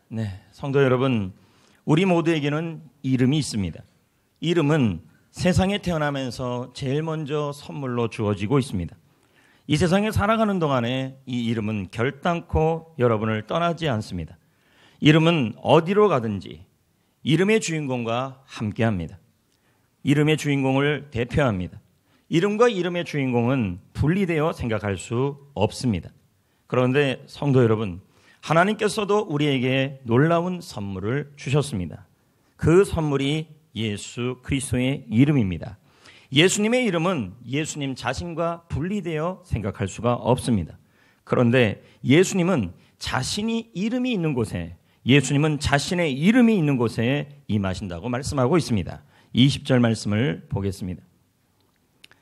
네, 성도 여러분, 우리 모두에게는 이름이 있습니다. 이름은 세상에 태어나면서 제일 먼저 선물로 주어지고 있습니다. 이 세상에 살아가는 동안에 이 이름은 결단코 여러분을 떠나지 않습니다. 이름은 어디로 가든지 이름의 주인공과 함께합니다. 이름의 주인공을 대표합니다. 이름과 이름의 주인공은 분리되어 생각할 수 없습니다. 그런데 성도 여러분, 하나님께서도 우리에게 놀라운 선물을 주셨습니다. 그 선물이 예수 그리스도의 이름입니다. 예수님의 이름은 예수님 자신과 분리되어 생각할 수가 없습니다. 그런데 예수님은 자신이 이름이 있는 곳에, 예수님은 자신의 이름이 있는 곳에 임하신다고 말씀하고 있습니다. 20절 말씀을 보겠습니다.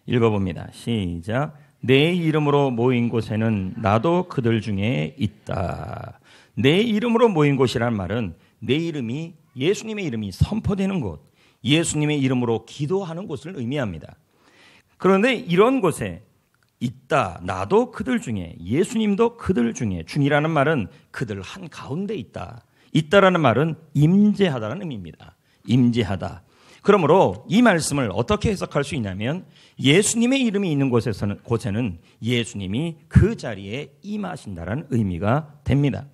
읽어봅니다. 시작. 내 이름으로 모인 곳에는 나도 그들 중에 있다. 내 이름으로 모인 곳이란 말은 내 이름이, 예수님의 이름이 선포되는 곳, 예수님의 이름으로 기도하는 곳을 의미합니다. 그런데 이런 곳에 있다, 나도 그들 중에, 예수님도 그들 중에, 중이라는 말은 그들 한가운데 있다. 있다라는 말은 임재하다라는 의미입니다. 임재하다. 그러므로 이 말씀을 어떻게 해석할 수 있냐면 예수님의 이름이 있는 곳에는 예수님이 그 자리에 임하신다는 의미가 됩니다.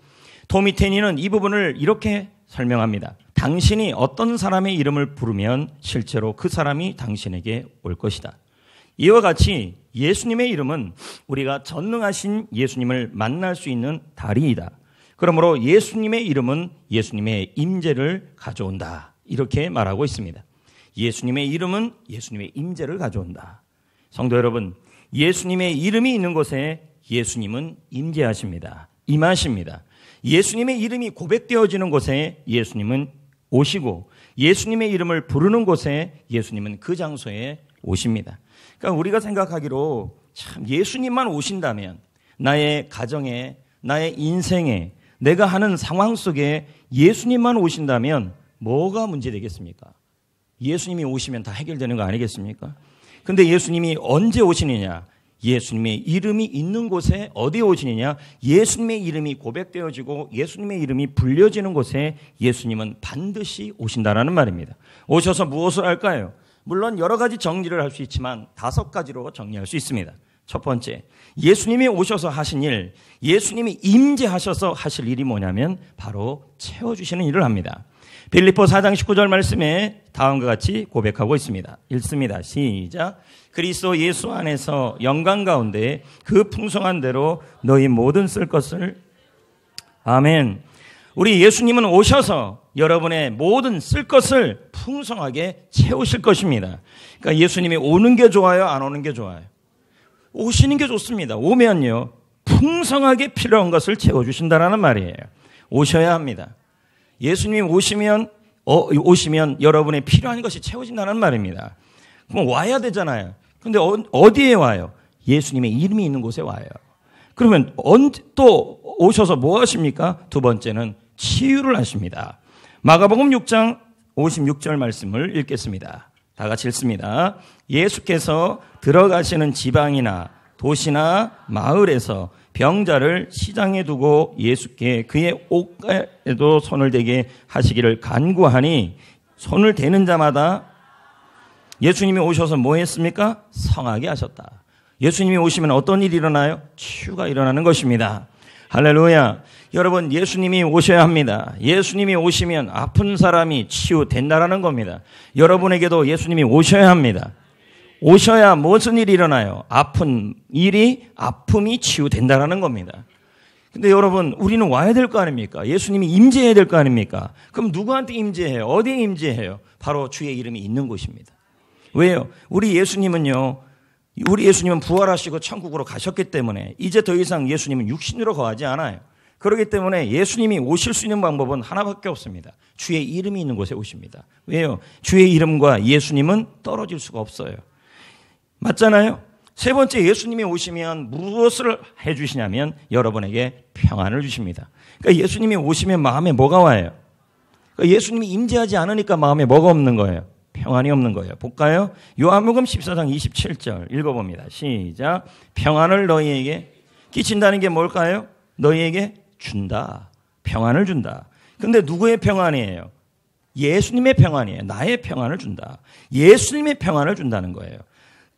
토미 테니는 이 부분을 이렇게 설명합니다. 당신이 어떤 사람의 이름을 부르면 실제로 그 사람이 당신에게 올 것이다. 이와 같이 예수님의 이름은 우리가 전능하신 예수님을 만날 수 있는 다리이다. 그러므로 예수님의 이름은 예수님의 임재를 가져온다. 이렇게 말하고 있습니다. 예수님의 이름은 예수님의 임재를 가져온다. 성도 여러분, 예수님의 이름이 있는 곳에 예수님은 임재하십니다. 임하십니다. 예수님의 이름이 고백되어지는 곳에 예수님은 오시고 예수님의 이름을 부르는 곳에 예수님은 그 장소에 오십니다. 그러니까 우리가 생각하기로 참 예수님만 오신다면 나의 가정에, 나의 인생에, 내가 하는 상황 속에 예수님만 오신다면 뭐가 문제되겠습니까? 예수님이 오시면 다 해결되는 거 아니겠습니까? 근데 예수님이 언제 오시느냐? 예수님의 이름이 있는 곳에 어디에 오시느냐? 예수님의 이름이 고백되어지고 예수님의 이름이 불려지는 곳에 예수님은 반드시 오신다라는 말입니다. 오셔서 무엇을 할까요? 물론 여러 가지 정리를 할 수 있지만 5가지로 정리할 수 있습니다. 첫 번째, 예수님이 오셔서 하신 일, 예수님이 임재하셔서 하실 일이 뭐냐면 바로 채워주시는 일을 합니다. 빌립보 4장 19절 말씀에 다음과 같이 고백하고 있습니다. 읽습니다. 시작. 그리스도 예수 안에서 영광 가운데 그 풍성한 대로 너희 모든 쓸 것을. 아멘. 우리 예수님은 오셔서 여러분의 모든 쓸 것을 풍성하게 채우실 것입니다. 그러니까 예수님이 오는 게 좋아요? 안 오는 게 좋아요? 오시는 게 좋습니다. 오면요, 풍성하게 필요한 것을 채워주신다라는 말이에요. 오셔야 합니다. 예수님이 오시면 여러분의 필요한 것이 채워진다는 말입니다. 그럼 와야 되잖아요. 근데 어디에 와요? 예수님의 이름이 있는 곳에 와요. 그러면 또 오셔서 뭐 하십니까? 두 번째는 치유를 하십니다. 마가복음 6장 56절 말씀을 읽겠습니다. 다 같이 읽습니다. 예수께서 들어가시는 지방이나 도시나 마을에서 병자를 시장에 두고 예수께 그의 옷가에도 손을 대게 하시기를 간구하니 손을 대는 자마다 예수님이 오셔서 뭐 했습니까? 성하게 하셨다. 예수님이 오시면 어떤 일이 일어나요? 치유가 일어나는 것입니다. 할렐루야. 여러분, 예수님이 오셔야 합니다. 예수님이 오시면 아픈 사람이 치유된다라는 겁니다. 여러분에게도 예수님이 오셔야 합니다. 오셔야 무슨 일이 일어나요? 아픔이 치유된다라는 겁니다. 근데 여러분, 우리는 와야 될 거 아닙니까? 예수님이 임재해야 될 거 아닙니까? 그럼 누구한테 임재해요? 어디에 임재해요? 바로 주의 이름이 있는 곳입니다. 왜요? 우리 예수님은 부활하시고 천국으로 가셨기 때문에 이제 더 이상 예수님은 육신으로 거하지 않아요. 그렇기 때문에 예수님이 오실 수 있는 방법은 하나밖에 없습니다. 주의 이름이 있는 곳에 오십니다. 왜요? 주의 이름과 예수님은 떨어질 수가 없어요. 맞잖아요? 세 번째, 예수님이 오시면 무엇을 해주시냐면 여러분에게 평안을 주십니다. 그러니까 예수님이 오시면 마음에 뭐가 와요? 그러니까 예수님이 임재하지 않으니까 마음에 뭐가 없는 거예요? 평안이 없는 거예요. 볼까요? 요한복음 14장 27절 읽어봅니다. 시작. 평안을 너희에게 끼친다는 게 뭘까요? 너희에게 준다. 평안을 준다. 근데 누구의 평안이에요? 예수님의 평안이에요. 나의 평안을 준다. 예수님의 평안을 준다는 거예요.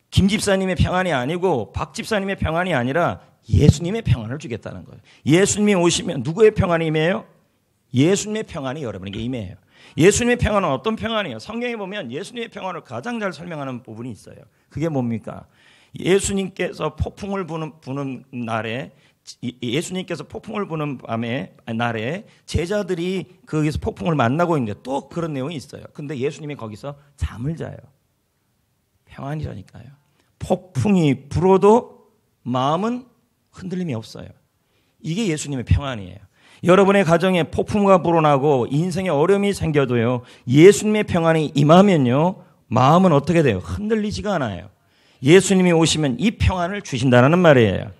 김 집사님의 평안이 아니고 박 집사님의 평안이 아니라 예수님의 평안을 주겠다는 거예요. 예수님이 오시면 누구의 평안이 임해요? 예수님의 평안이 여러분에게 임해요. 예수님의 평안은 어떤 평안이에요? 성경에 보면 예수님의 평안을 가장 잘 설명하는 부분이 있어요. 그게 뭡니까? 예수님께서 폭풍을 부는 날에, 예수님께서 폭풍을 부는 날에 제자들이 거기서 폭풍을 만나고 있는데 또 그런 내용이 있어요. 근데 예수님이 거기서 잠을 자요. 평안이라니까요. 폭풍이 불어도 마음은 흔들림이 없어요. 이게 예수님의 평안이에요. 여러분의 가정에 폭풍과 불어나고 인생에 어려움이 생겨도요, 예수님의 평안이 임하면요, 마음은 어떻게 돼요? 흔들리지가 않아요. 예수님이 오시면 이 평안을 주신다는 말이에요.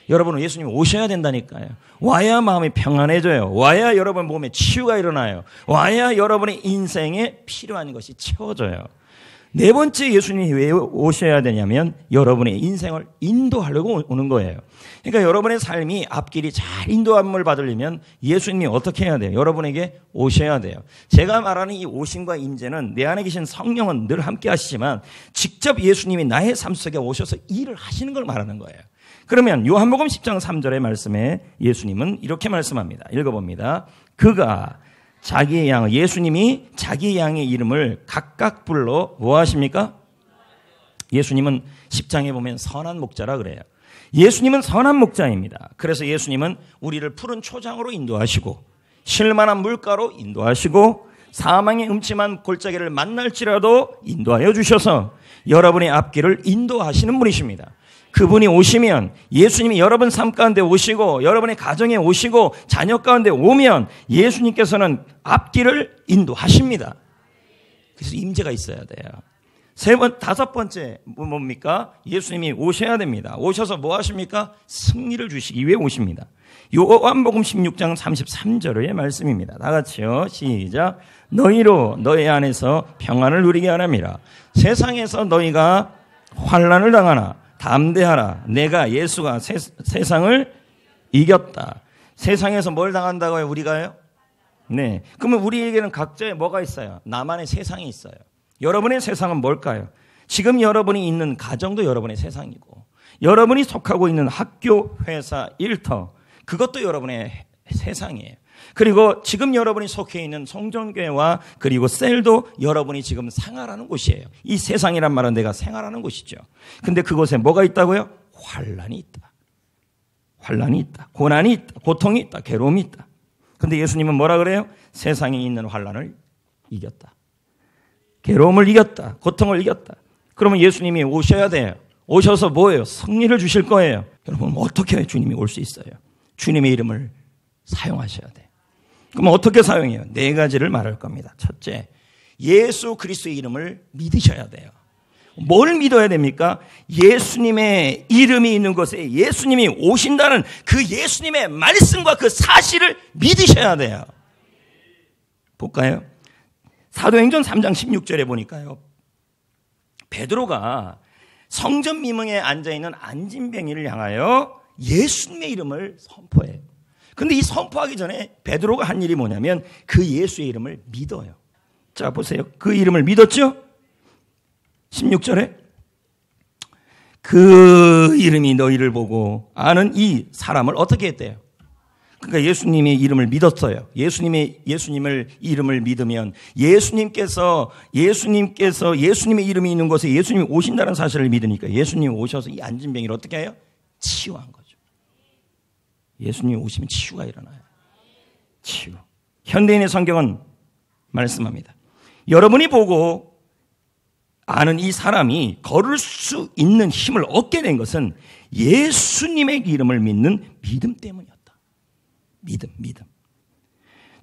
여러분은 예수님이 오셔야 된다니까요. 와야 마음이 평안해져요. 와야 여러분 몸에 치유가 일어나요. 와야 여러분의 인생에 필요한 것이 채워져요. 네 번째, 예수님이 왜 오셔야 되냐면 여러분의 인생을 인도하려고 오는 거예요. 그러니까 여러분의 삶이 앞길이 잘 인도함을 받으려면 예수님이 어떻게 해야 돼요? 여러분에게 오셔야 돼요. 제가 말하는 이 오심과 임재는 내 안에 계신 성령은 늘 함께 하시지만 직접 예수님이 나의 삶 속에 오셔서 일을 하시는 걸 말하는 거예요. 그러면 요한복음 10장 3절의 말씀에 예수님은 이렇게 말씀합니다. 읽어봅니다. 그가 자기의 양, 예수님이 자기의 양의 이름을 각각 불러 뭐 하십니까? 예수님은 10장에 보면 선한 목자라 그래요. 예수님은 선한 목자입니다. 그래서 예수님은 우리를 푸른 초장으로 인도하시고 쉴만한 물가로 인도하시고 사망의 음침한 골짜기를 만날지라도 인도하여 주셔서 여러분의 앞길을 인도하시는 분이십니다. 그분이 오시면, 예수님이 여러분 삶 가운데 오시고 여러분의 가정에 오시고 자녀 가운데 오면 예수님께서는 앞길을 인도하십니다. 그래서 임재가 있어야 돼요. 다섯 번째 뭡니까? 예수님이 오셔야 됩니다. 오셔서 뭐 하십니까? 승리를 주시기 위해 오십니다. 요한복음 16장 33절의 말씀입니다. 다 같이요. 시작. 너희로 너희 안에서 평안을 누리게 하랍니다. 세상에서 너희가 환난을 당하나 담대하라. 내가 예수가 세상을 이겼다. 세상에서 뭘 당한다고요? 우리가요? 네. 그러면 우리에게는 각자의 뭐가 있어요? 나만의 세상이 있어요. 여러분의 세상은 뭘까요? 지금 여러분이 있는 가정도 여러분의 세상이고, 여러분이 속하고 있는 학교, 회사, 일터, 그것도 여러분의 세상이에요. 그리고 지금 여러분이 속해 있는 성전교회와 그리고 셀도 여러분이 지금 생활하는 곳이에요. 이 세상이란 말은 내가 생활하는 곳이죠. 근데 그곳에 뭐가 있다고요? 환난이 있다. 환난이 있다. 고난이 있다. 고통이 있다. 괴로움이 있다. 근데 예수님은 뭐라 그래요? 세상에 있는 환난을 이겼다. 괴로움을 이겼다. 고통을 이겼다. 그러면 예수님이 오셔야 돼요. 오셔서 뭐예요? 승리를 주실 거예요. 여러분, 어떻게 주님이 올 수 있어요? 주님의 이름을 사용하셔야 돼요. 그럼 어떻게 사용해요? 네 가지를 말할 겁니다. 첫째, 예수 그리스도의 이름을 믿으셔야 돼요. 뭘 믿어야 됩니까? 예수님의 이름이 있는 곳에 예수님이 오신다는 그 예수님의 말씀과 그 사실을 믿으셔야 돼요. 볼까요? 사도행전 3장 16절에 보니까요, 베드로가 성전 미문에 앉아있는 안진뱅이를 향하여 예수님의 이름을 선포해요. 근데 이 선포하기 전에 베드로가 한 일이 뭐냐면 그 예수의 이름을 믿어요. 자, 보세요. 그 이름을 믿었죠? 16절에 그 이름이 너희를 보고 아는 이 사람을 어떻게 했대요? 그러니까 예수님의 이름을 믿었어요. 예수님의 이름을 믿으면 예수님께서 예수님의 이름이 있는 곳에 예수님이 오신다는 사실을 믿으니까 예수님이 오셔서 이 안진병이를 어떻게 해요? 치유한 거죠. 예수님이 오시면 치유가 일어나요. 치유. 현대인의 성경은 말씀합니다. 여러분이 보고 아는 이 사람이 걸을 수 있는 힘을 얻게 된 것은 예수님의 이름을 믿는 믿음 때문이었다. 믿음.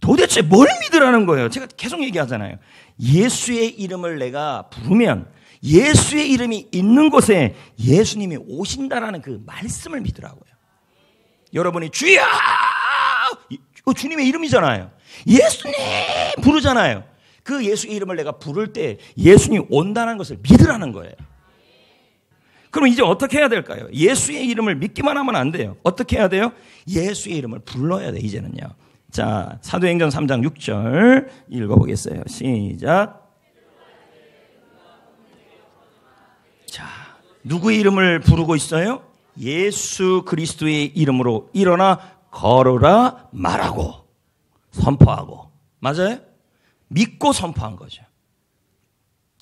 도대체 뭘 믿으라는 거예요? 제가 계속 얘기하잖아요. 예수의 이름을 내가 부르면 예수의 이름이 있는 곳에 예수님이 오신다라는 그 말씀을 믿으라고요. 여러분이 주여! 주님의 이름이잖아요. 예수님! 부르잖아요. 그 예수의 이름을 내가 부를 때 예수님이 온다는 것을 믿으라는 거예요. 그럼 이제 어떻게 해야 될까요? 예수의 이름을 믿기만 하면 안 돼요. 어떻게 해야 돼요? 예수의 이름을 불러야 돼, 이제는요. 자, 사도행전 3장 6절 읽어보겠어요. 시작. 자, 누구의 이름을 부르고 있어요? 예수 그리스도의 이름으로 일어나 걸어라 말하고 선포하고. 맞아요? 믿고 선포한 거죠.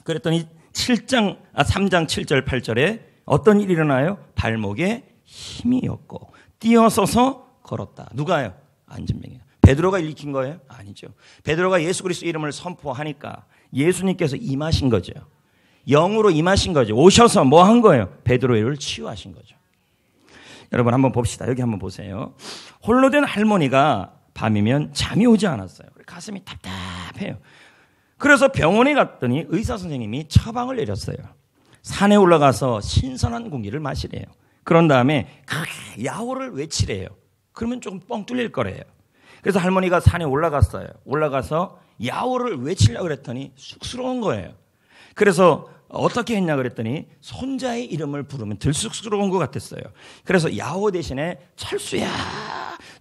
그랬더니 3장 7절 8절에 어떤 일이 일어나요? 발목에 힘이 없고 뛰어서서 걸었다. 누가요? 안진뱅이. 베드로가 일으킨 거예요? 아니죠. 베드로가 예수 그리스도 이름을 선포하니까 예수님께서 임하신 거죠. 영으로 임하신 거죠. 오셔서 뭐 한 거예요? 베드로의 일을 치유하신 거죠. 여러분 한번 봅시다. 여기 한번 보세요. 홀로 된 할머니가 밤이면 잠이 오지 않았어요. 가슴이 답답해요. 그래서 병원에 갔더니 의사 선생님이 처방을 내렸어요. 산에 올라가서 신선한 공기를 마시래요. 그런 다음에 야호를 외치래요. 그러면 조금 뻥 뚫릴 거래요. 그래서 할머니가 산에 올라갔어요. 올라가서 야호를 외치려고 그랬더니 쑥스러운 거예요. 그래서 어떻게 했냐 그랬더니 손자의 이름을 부르면 덜 쑥스러운 것 같았어요. 그래서 야호 대신에 철수야,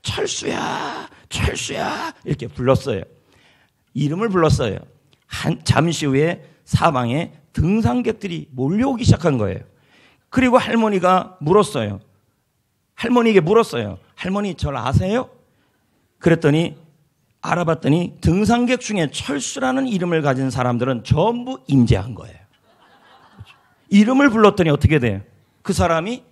철수야, 철수야 이렇게 불렀어요. 이름을 불렀어요. 잠시 후에 사방에 등산객들이 몰려오기 시작한 거예요. 그리고 할머니가 물었어요. 할머니에게 물었어요. 할머니 저를 아세요? 그랬더니 알아봤더니 등산객 중에 철수라는 이름을 가진 사람들은 전부 임재한 거예요. 이름을 불렀더니 어떻게 돼요? 그 사람이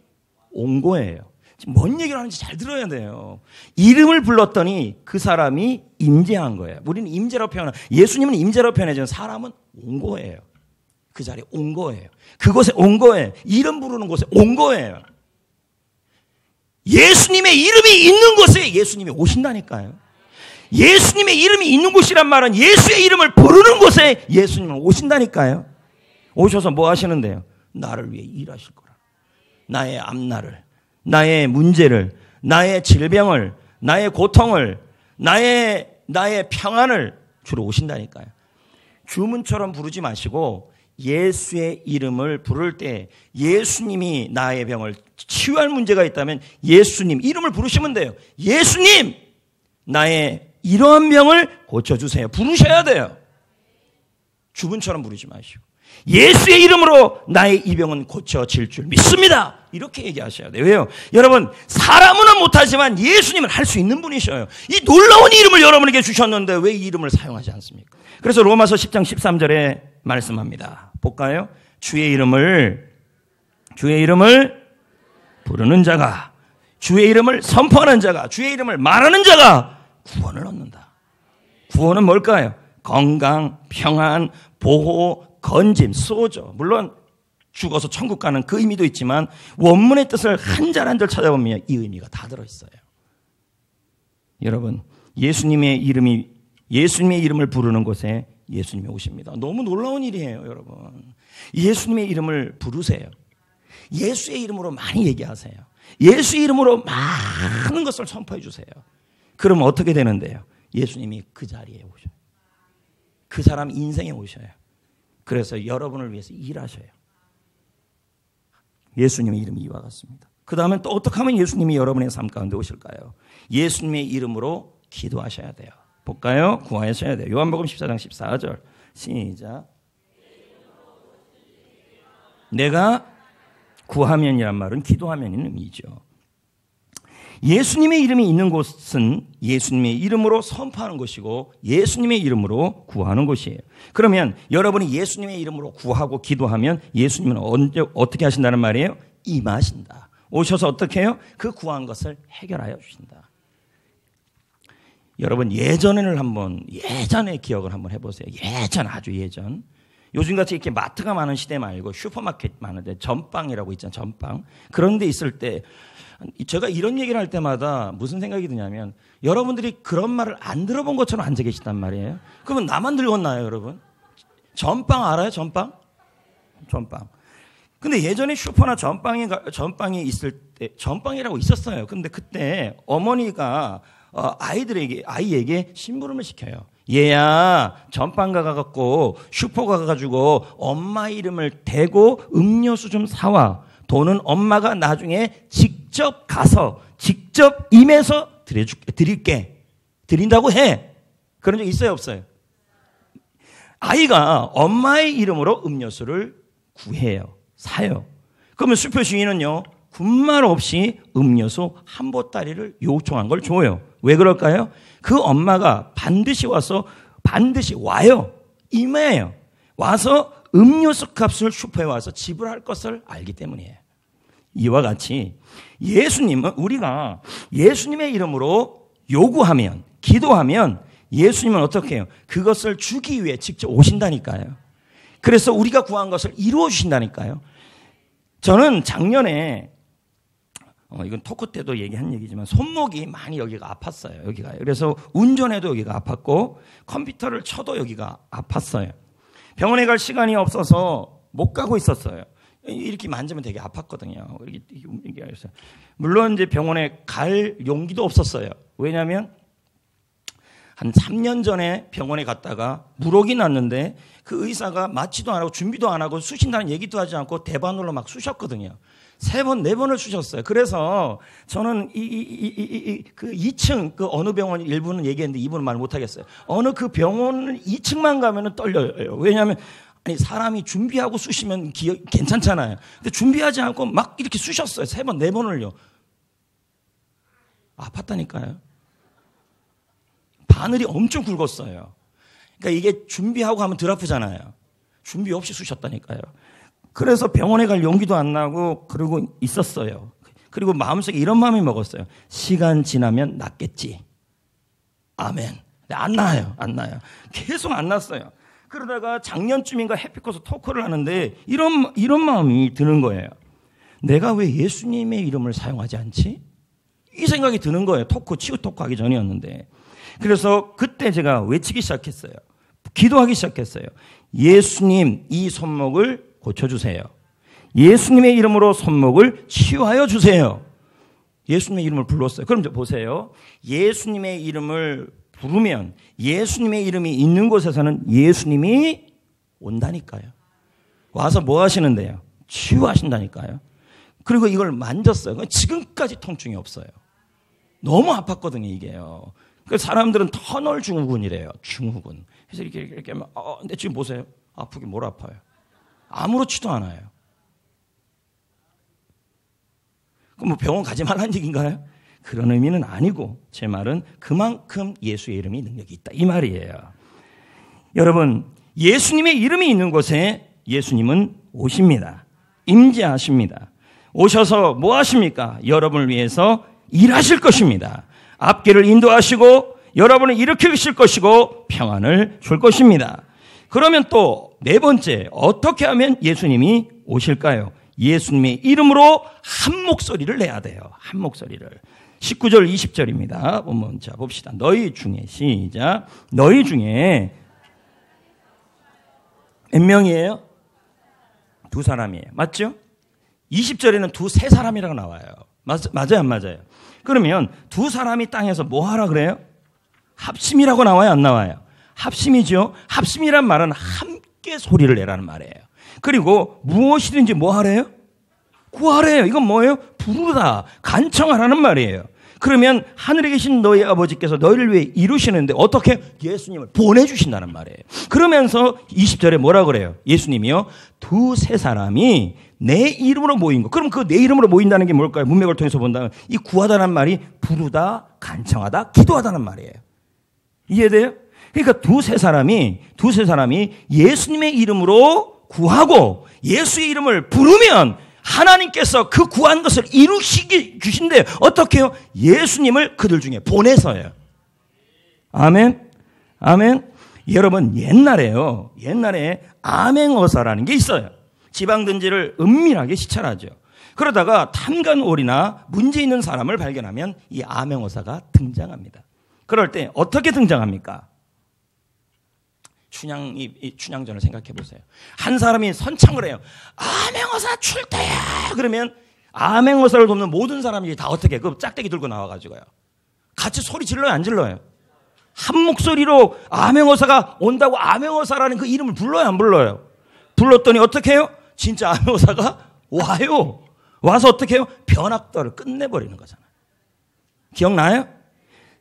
온 거예요. 지금 뭔 얘기를 하는지 잘 들어야 돼요. 이름을 불렀더니 그 사람이 임재한 거예요. 우리는 임재라고 표현하는, 예수님은 임재라고 표현하지만 사람은 온 거예요. 그 자리에 온 거예요. 그곳에 온 거예요. 이름 부르는 곳에 온 거예요. 예수님의 이름이 있는 곳에 예수님이 오신다니까요. 예수님의 이름이 있는 곳이란 말은 예수의 이름을 부르는 곳에 예수님은 오신다니까요. 오셔서 뭐 하시는데요? 나를 위해 일하실 거라. 나의 앞날을, 나의 문제를, 나의 질병을, 나의 고통을, 나의 평안을 주로 오신다니까요. 주문처럼 부르지 마시고 예수의 이름을 부를 때 예수님이 나의 병을 치유할 문제가 있다면 예수님 이름을 부르시면 돼요. 예수님 나의 이러한 병을 고쳐주세요. 부르셔야 돼요. 주문처럼 부르지 마시고 예수의 이름으로 나의 이 병은 고쳐질 줄 믿습니다. 이렇게 얘기하셔야 돼요. 왜요? 여러분 사람은 못하지만 예수님은 할 수 있는 분이셔요. 이 놀라운 이름을 여러분에게 주셨는데 왜 이 이름을 사용하지 않습니까? 그래서 로마서 10장 13절에 말씀합니다. 볼까요? 주의 이름을 부르는 자가, 주의 이름을 선포하는 자가, 주의 이름을 말하는 자가 구원을 얻는다. 구원은 뭘까요? 건강, 평안, 보호, 건짐, 소조. 물론 죽어서 천국 가는 그 의미도 있지만 원문의 뜻을 한 절 한 절 찾아보면 이 의미가 다 들어있어요. 여러분 예수님의 이름을 부르는 곳에 예수님이 오십니다. 너무 놀라운 일이에요, 여러분. 예수님의 이름을 부르세요. 예수의 이름으로 많이 얘기하세요. 예수의 이름으로 많은 것을 선포해 주세요. 그러면 어떻게 되는데요? 예수님이 그 자리에 오셔요. 그 사람 인생에 오셔요. 그래서 여러분을 위해서 일하셔요. 예수님의 이름이 이와 같습니다. 그 다음에 또 어떻게 하면 예수님이 여러분의 삶 가운데 오실까요? 예수님의 이름으로 기도하셔야 돼요. 볼까요? 구하셔야 돼요. 요한복음 14장 14절 시작. 내가 구하면이란 말은 기도하면인 의미죠. 예수님의 이름이 있는 곳은 예수님의 이름으로 선포하는 곳이고 예수님의 이름으로 구하는 곳이에요. 그러면 여러분이 예수님의 이름으로 구하고 기도하면 예수님은 언제 어떻게 하신다는 말이에요? 임하신다. 오셔서 어떻게 해요? 그 구한 것을 해결하여 주신다. 여러분 예전의 기억을 한번 해보세요. 아주 예전. 요즘같이 이렇게 마트가 많은 시대 말고 슈퍼마켓 많은데 전빵이라고 있잖아요. 전빵. 그런 데 있을 때 제가 이런 얘기를 할 때마다 무슨 생각이 드냐면 여러분들이 그런 말을 안 들어본 것처럼 앉아 계시단 말이에요. 그러면 나만 늙었나요, 여러분? 전빵 알아요? 전빵? 전빵. 근데 예전에 슈퍼나 전빵이 있을 때 전빵이라고 있었어요. 근데 그때 어머니가 아이에게 심부름을 시켜요. 얘야, 전빵 가갖고 슈퍼 가가지고 엄마 이름을 대고 음료수 좀 사와. 돈은 엄마가 나중에 직접 가서 직접 임해서 드릴게. 드린다고 해. 그런 적 있어요, 없어요? 아이가 엄마의 이름으로 음료수를 구해요. 사요. 그러면 슈퍼 주인은요, 군말 없이 음료수 한 보따리를 요청한 걸 줘요. 왜 그럴까요? 그 엄마가 반드시 와요. 임해요. 와서 음료수 값을 슈퍼에 와서 지불할 것을 알기 때문이에요. 이와 같이 예수님은, 우리가 예수님의 이름으로 요구하면, 기도하면 예수님은 어떻게 해요? 그것을 주기 위해 직접 오신다니까요. 그래서 우리가 구한 것을 이루어 주신다니까요. 저는 작년에 이건 토크 때도 얘기한 얘기지만 손목이 많이 여기가 아팠어요. 여기가. 그래서 운전해도 여기가 아팠고 컴퓨터를 쳐도 여기가 아팠어요. 병원에 갈 시간이 없어서 못 가고 있었어요. 이렇게 만지면 되게 아팠거든요. 이렇게 물론 이제 병원에 갈 용기도 없었어요. 왜냐하면 한 3년 전에 병원에 갔다가 물혹이 났는데 그 의사가 맞지도 안 하고 준비도 안 하고 쑤신다는 얘기도 하지 않고 대반으로 막 쑤셨거든요. 3번, 4번을 쑤셨어요. 그래서 저는 그 2층 그 어느 병원 일부는 얘기했는데 2부는 말 못하겠어요. 어느 그 병원 2층만 가면은 떨려요. 왜냐하면 아니 사람이 준비하고 쑤시면 괜찮잖아요. 근데 준비하지 않고 막 이렇게 쑤셨어요. 3번, 4번을요. 아팠다니까요. 바늘이 엄청 굵었어요. 그러니까 이게 준비하고 하면 덜 아프잖아요. 준비 없이 쑤셨다니까요. 그래서 병원에 갈 용기도 안 나고 그러고 있었어요. 그리고 마음속에 이런 마음이 먹었어요. 시간 지나면 낫겠지. 아멘. 근데 안 나요. 안 나요. 계속 안 났어요. 그러다가 작년쯤인가 해피코스 토크를 하는데 이런 마음이 드는 거예요. 내가 왜 예수님의 이름을 사용하지 않지? 이 생각이 드는 거예요. 치유 토크 하기 전이었는데. 그래서 그때 제가 외치기 시작했어요. 기도하기 시작했어요. 예수님, 이 손목을 고쳐주세요. 예수님의 이름으로 손목을 치유하여 주세요. 예수님의 이름을 불렀어요. 그럼 보세요. 예수님의 이름을 부르면 예수님의 이름이 있는 곳에서는 예수님이 온다니까요. 와서 뭐 하시는데요? 치유하신다니까요. 그리고 이걸 만졌어요. 지금까지 통증이 없어요. 너무 아팠거든요, 이게요. 그 사람들은 터널 증후군이래요. 증후군. 그래서 이렇게 하면, 근데 지금 보세요. 아프긴 뭘 아파요. 아무렇지도 않아요. 그럼 뭐 병원 가지 말라는 얘기인가요? 그런 의미는 아니고 제 말은 그만큼 예수의 이름이 능력이 있다. 이 말이에요. 여러분, 예수님의 이름이 있는 곳에 예수님은 오십니다. 임재하십니다. 오셔서 뭐 하십니까? 여러분을 위해서 일하실 것입니다. 앞길을 인도하시고 여러분을 일으키실 것이고 평안을 줄 것입니다. 그러면 또 네 번째, 어떻게 하면 예수님이 오실까요? 예수님의 이름으로 한 목소리를 내야 돼요. 한 목소리를. 19절 20절입니다. 한번 자 봅시다. 너희 중에 시작. 너희 중에 몇 명이에요? 2사람이에요. 맞죠? 20절에는 2-3사람이라고 나와요. 맞아요, 안 맞아요? 그러면 2사람이 땅에서 뭐 하라 그래요? 합심이라고 나와요, 안 나와요? 합심이죠. 합심이란 말은 함께 소리를 내라는 말이에요. 그리고 무엇이든지 뭐 하래요? 구하래요. 이건 뭐예요? 부르다, 간청하라는 말이에요. 그러면 하늘에 계신 너희 아버지께서 너희를 위해 이루시는데 어떻게? 예수님을 보내주신다는 말이에요. 그러면서 20절에 뭐라 그래요? 예수님이요, 2-3사람이 내 이름으로 모인 거. 그럼 그 내 이름으로 모인다는 게 뭘까요? 문맥을 통해서 본다면 이 구하다는 말이 부르다, 간청하다, 기도하다는 말이에요. 이해돼요? 그러니까 2-3사람이 예수님의 이름으로 구하고 예수의 이름을 부르면 하나님께서 그 구한 것을 이루시기 주신대요. 어떻게 해요? 예수님을 그들 중에 보내서요. 아멘. 아멘. 여러분, 옛날에 암행어사라는 게 있어요. 지방든지를 은밀하게 시찰하죠. 그러다가 탐관오리나 문제 있는 사람을 발견하면 이 암행어사가 등장합니다. 그럴 때 어떻게 등장합니까? 춘향전을 생각해 보세요. 한 사람이 선창을 해요. 암행어사 출대야! 그러면 암행어사를 돕는 모든 사람들이 다 어떻게 그 짝대기 들고 나와가지고요. 같이 소리 질러요, 안 질러요? 한 목소리로 암행어사가 온다고 암행어사라는 그 이름을 불러요, 안 불러요? 불렀더니 어떻게 해요? 진짜 암행어사가 와요. 와서 어떻게 해요? 변학도를 끝내버리는 거잖아요. 기억나요?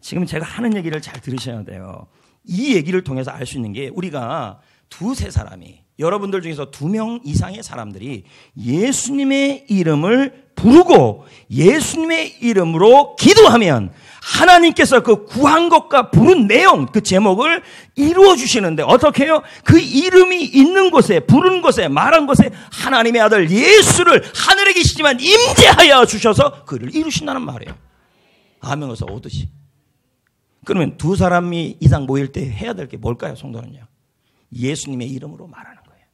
지금 제가 하는 얘기를 잘 들으셔야 돼요. 이 얘기를 통해서 알 수 있는 게 우리가 두세 사람이, 여러분들 중에서 2명 이상의 사람들이 예수님의 이름을 부르고 예수님의 이름으로 기도하면 하나님께서 그 구한 것과 부른 내용, 그 제목을 이루어 주시는데 어떻게 해요? 그 이름이 있는 곳에, 부른 곳에, 말한 곳에 하나님의 아들 예수를 하늘에 계시지만 임재하여 주셔서 그를 이루신다는 말이에요. 암행어사 오듯이. 그러면 두 사람이 이상 모일 때 해야 될 게 뭘까요, 성도는요? 예수님의 이름으로 말하는 거예요.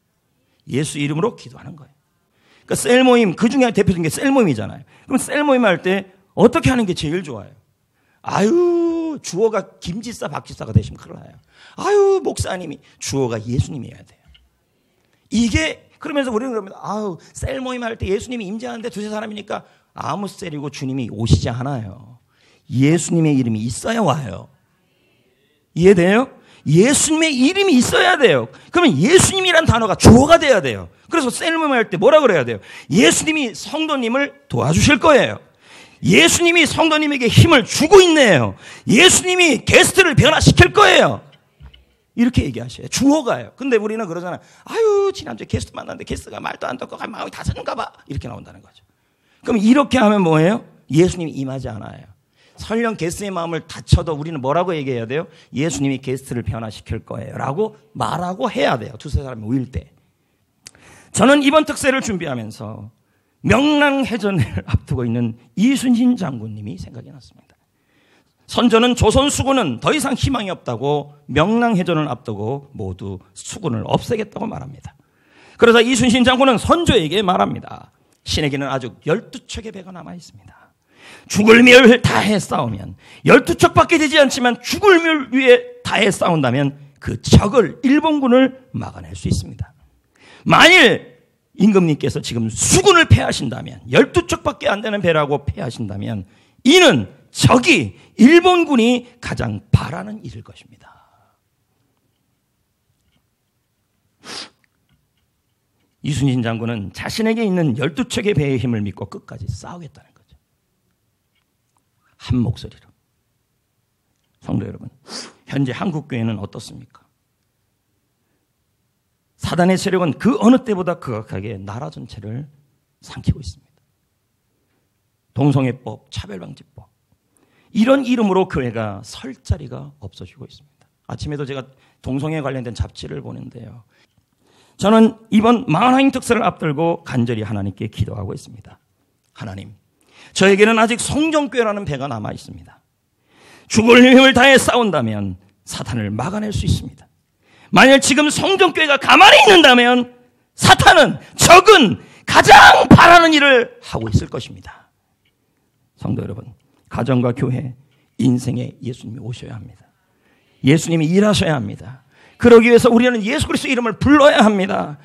예수 이름으로 기도하는 거예요. 그러니까 셀모임, 그 중에 대표적인 게 셀모임이잖아요. 그럼 셀모임 할 때 어떻게 하는 게 제일 좋아요? 아유, 주어가 김지사, 박지사가 되시면 큰일 나요. 아유, 목사님이, 주어가 예수님이어야 돼요. 이게, 그러면서 우리는 그럽니다. 아유, 셀모임 할 때 예수님이 임재하는데 두세 사람이니까 아무 셀이고 주님이 오시지 않아요. 예수님의 이름이 있어야 와요. 이해돼요? 예수님의 이름이 있어야 돼요. 그러면 예수님이란 단어가 주어가 돼야 돼요. 그래서 셀모임 할 때 뭐라 그래야 돼요? 예수님이 성도님을 도와주실 거예요. 예수님이 성도님에게 힘을 주고 있네요. 예수님이 게스트를 변화시킬 거예요. 이렇게 얘기하셔요. 주어가요. 근데 우리는 그러잖아요. 아유, 지난주에 게스트 만났는데 게스트가 말도 안 듣고 마음이 다쳤는가 봐. 이렇게 나온다는 거죠. 그럼 이렇게 하면 뭐예요? 예수님이 임하지 않아요. 설령 게스트의 마음을 다쳐도 우리는 뭐라고 얘기해야 돼요? 예수님이 게스트를 변화시킬 거예요 라고 말하고 해야 돼요. 두세 사람이 모일 때. 저는 이번 특세를 준비하면서 명랑해전을 앞두고 있는 이순신 장군님이 생각이 났습니다. 선조는 조선 수군은 더 이상 희망이 없다고 명랑해전을 앞두고 모두 수군을 없애겠다고 말합니다. 그러자 이순신 장군은 선조에게 말합니다. 신에게는 아직 12척의 배가 남아 있습니다. 죽을 멸 다해 싸우면 12척밖에 되지 않지만 죽을 멸 위에 다해 싸운다면 그 적을 일본군을 막아낼 수 있습니다. 만일 임금님께서 지금 수군을 패하신다면 12척밖에 안 되는 배라고 패하신다면 이는 적이 일본군이 가장 바라는 일일 것입니다. 이순신 장군은 자신에게 있는 12척의 배의 힘을 믿고 끝까지 싸우겠다는 거죠. 한 목소리로. 성도 여러분, 현재 한국교회는 어떻습니까? 사단의 세력은 그 어느 때보다 극악하게 나라 전체를 삼키고 있습니다. 동성애법, 차별방지법, 이런 이름으로 교회가 설 자리가 없어지고 있습니다. 아침에도 제가 동성애 관련된 잡지를 보는데요. 저는 이번 만화인 특세를 앞들고 간절히 하나님께 기도하고 있습니다. 하나님, 저에게는 아직 성전교회라는 배가 남아 있습니다. 죽을 힘을 다해 싸운다면 사탄을 막아낼 수 있습니다. 만약 지금 성전교회가 가만히 있는다면 사탄은, 적은 가장 바라는 일을 하고 있을 것입니다. 성도 여러분, 가정과 교회, 인생에 예수님이 오셔야 합니다. 예수님이 일하셔야 합니다. 그러기 위해서 우리는 예수 그리스도의 이름을 불러야 합니다.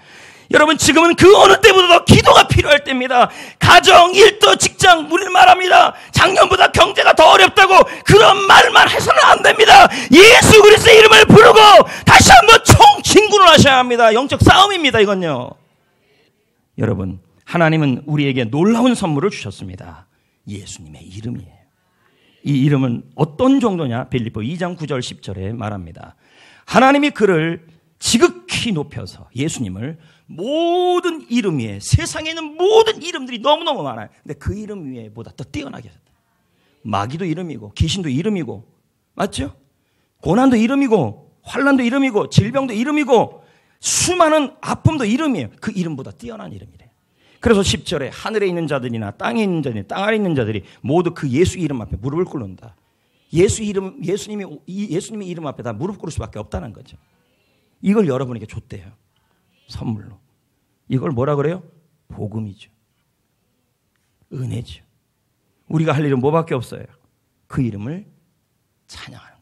여러분, 지금은 그 어느 때보다 더 기도가 필요할 때입니다. 가정, 일터, 직장, 우리는 말합니다. 작년보다 경제가 더 어렵다고 그런 말만 해서는 안 됩니다. 예수 그리스도의 이름을 부르고 다시 한번 총진군을 하셔야 합니다. 영적 싸움입니다, 이건요. 여러분, 하나님은 우리에게 놀라운 선물을 주셨습니다. 예수님의 이름이에요. 이 이름은 어떤 정도냐? 빌립보 2장 9절 10절에 말합니다. 하나님이 그를 지극히 높여서, 예수님을 모든 이름 위에, 세상에 있는 모든 이름들이 너무너무 많아요. 근데 그 이름 위에 보다 더 뛰어나게 하셨다. 마귀도 이름이고 귀신도 이름이고, 맞죠? 고난도 이름이고 환난도 이름이고 질병도 이름이고 수많은 아픔도 이름이에요. 그 이름보다 뛰어난 이름이래요. 그래서 10절에 하늘에 있는 자들이나 땅에 있는 자들이, 땅 아래 있는 자들이 모두 그 예수 이름 앞에 무릎을 꿇는다. 예수님의 이름 앞에 다 무릎 꿇을 수밖에 없다는 거죠. 이걸 여러분에게 줬대요. 선물로. 이걸 뭐라 그래요? 복음이죠. 은혜죠. 우리가 할 일은 뭐밖에 없어요? 그 이름을 찬양하는